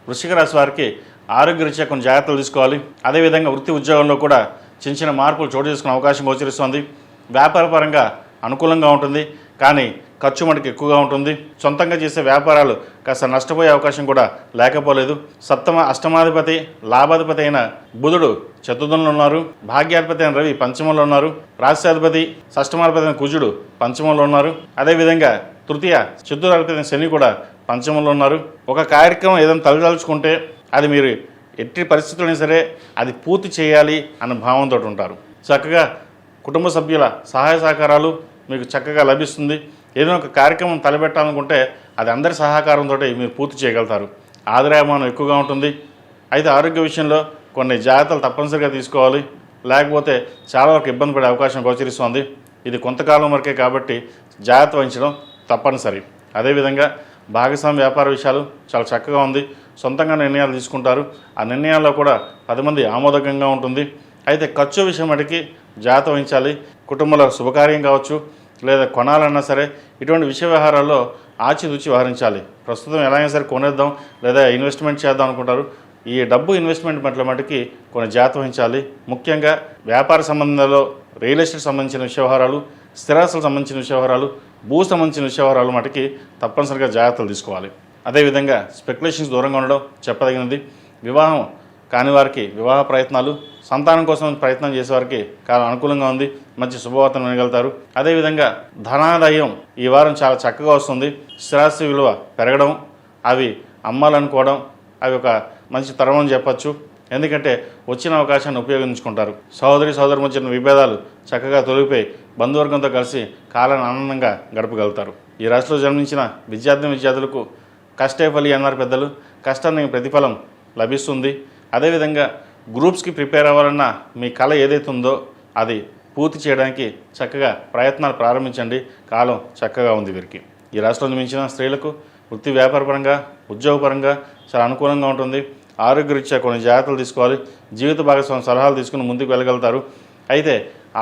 వృశ్చిక రాశి వారికి ఆరోగ్యరీత్యా కొన్ని జాగ్రత్తలు తీసుకోవాలి. అదేవిధంగా వృత్తి ఉద్యోగంలో కూడా చిన్న చిన్న మార్పులు చోటు చేసుకునే అవకాశం గోచరిస్తుంది. వ్యాపారపరంగా అనుకూలంగా ఉంటుంది, కానీ ఖర్చు మనకి ఎక్కువగా ఉంటుంది. సొంతంగా చేసే వ్యాపారాలు కాస్త నష్టపోయే అవకాశం కూడా లేకపోలేదు. అష్టమాధిపతి లాభాధిపతి అయిన బుధుడు చతుర్థంలో ఉన్నారు. భాగ్యాధిపతి అయిన రవి పంచమంలో ఉన్నారు. రాష్ట్రాధిపతి షష్టమాధిపతి అయిన కుజుడు పంచమంలో ఉన్నారు. అదేవిధంగా తృతీయ చతుర్థాధిపతి అయిన శని కూడా పంచమంలో ఉన్నారు. ఒక కార్యక్రమం ఏదైనా తలదాల్చుకుంటే అది మీరు ఎట్టి పరిస్థితులైనా సరే అది పూర్తి చేయాలి అన్న భావంతో ఉంటారు. చక్కగా కుటుంబ సభ్యుల సహాయ సహకారాలు మీకు చక్కగా లభిస్తుంది. ఏదైనా ఒక కార్యక్రమం తలపెట్టాలనుకుంటే అది అందరి సహకారంతో మీరు పూర్తి చేయగలుగుతారు. ఆదాయమానం ఎక్కువగా ఉంటుంది. అయితే ఆరోగ్య విషయంలో కొన్ని జాగ్రత్తలు తప్పనిసరిగా తీసుకోవాలి, లేకపోతే చాలా వరకు ఇబ్బంది పడే అవకాశం గోచరిస్తుంది. ఇది కొంతకాలం వరకే కాబట్టి జాగ్రత్త వహించడం తప్పనిసరి. అదేవిధంగా భాగస్వామ్య వ్యాపార విషయాలు చాలా చక్కగా ఉంది. సొంతంగా నిర్ణయాలు తీసుకుంటారు. ఆ నిర్ణయాల్లో కూడా 10 మంది ఆమోదకంగా ఉంటుంది. అయితే ఖర్చు విషయం మటుకి జాగ్రత్త వహించాలి. కుటుంబంలో శుభకార్యం కావచ్చు, లేదా కొనాలన్నా సరే ఇటువంటి విషయ వ్యవహారాల్లో ఆచితూచి వ్యవహరించాలి. ప్రస్తుతం ఎలా అయినా సరే కొనేద్దాం లేదా ఇన్వెస్ట్మెంట్ చేద్దాం అనుకుంటారు. ఈ డబ్బు ఇన్వెస్ట్మెంట్ పట్ల మటుకి కొన్ని జాగ్రత్త వహించాలి. ముఖ్యంగా వ్యాపార సంబంధాల్లో రియల్ ఎస్టేట్ సంబంధించిన విషయ వ్యవహారాలు, స్థిరాస్తులకు సంబంధించిన విషయ వ్యవహారాలు, భూ సంబంధించిన విషయ వ్యవహారాలు మటుకి తప్పనిసరిగా జాగ్రత్తలు తీసుకోవాలి. అదేవిధంగా స్పెక్యులేషన్స్ దూరంగా ఉండడం చెప్పదగినది. వివాహం కాని వారికి వివాహ ప్రయత్నాలు, సంతానం కోసం ప్రయత్నం చేసేవారికి చాలా అనుకూలంగా ఉంది. మంచి శుభవార్తను వినగలుగుతారు. అదేవిధంగా ధనాదాయం ఈ వారం చాలా చక్కగా వస్తుంది. స్థిరాస్తి విలువ పెరగడం, అవి అమ్మాలనుకోవడం, అవి ఒక మంచి తరం అని చెప్పచ్చు. ఎందుకంటే వచ్చిన అవకాశాన్ని ఉపయోగించుకుంటారు. సోదరి మధ్య విభేదాలు చక్కగా తొలగిపోయి బంధువర్గంతో కలిసి కాలాన్ని ఆనందంగా గడపగలుగుతారు. ఈ రాశిలో జన్మించిన విద్యార్థులకు కష్టే ఫలి అన్నారు పెద్దలు. కష్టానికి ప్రతిఫలం లభిస్తుంది. అదేవిధంగా గ్రూప్స్కి ప్రిపేర్ అవ్వాలన్నా మీ కళ ఏదైతే ఉందో అది పూర్తి చేయడానికి చక్కగా ప్రయత్నాలు ప్రారంభించండి. కాలం చక్కగా ఉంది వీరికి. ఈ రాష్ట్రంలో జన్మించిన స్త్రీలకు వృత్తి వ్యాపారపరంగా ఉద్యోగపరంగా చాలా అనుకూలంగా ఉంటుంది. ఆరోగ్యరీత్యా కొన్ని జాగ్రత్తలు తీసుకోవాలి. జీవిత భాగస్వామి సలహాలు తీసుకుని ముందుకు వెళ్ళగలుగుతారు. అయితే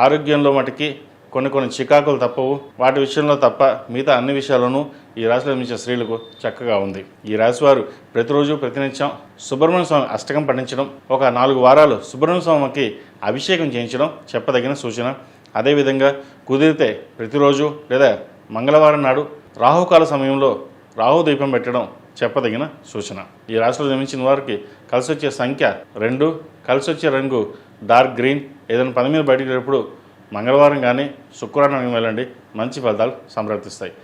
ఆరోగ్యంలో మటుకి కొన్ని చికాకులు తప్పవు. వాటి విషయంలో తప్ప మిగతా అన్ని విషయాల్లోనూ ఈ రాశిలో జన్మించిన స్త్రీలకు చక్కగా ఉంది. ఈ రాశి వారు ప్రతిరోజు ప్రతినిత్యం సుబ్రహ్మణ్య స్వామి అష్టకం పఠించడం, ఒక 4 వారాలు సుబ్రహ్మణ్య స్వామికి అభిషేకం చేయించడం చెప్పదగిన సూచన. అదేవిధంగా కుదిరితే ప్రతిరోజు లేదా మంగళవారం నాడు రాహుకాల సమయంలో రాహు దీపం పెట్టడం చెప్పదగిన సూచన. ఈ రాశిలో జన్మించిన వారికి కలిసి వచ్చే సంఖ్య 2, కలిసి వచ్చే రంగు డార్క్ గ్రీన్. ఏదైనా పని మీద బయటకు వెళ్ళినప్పుడు మంగళవారం కానీ శుక్రవారం వెళ్ళండి. మంచి ఫలితాలు సంప్రాప్తిస్తాయి.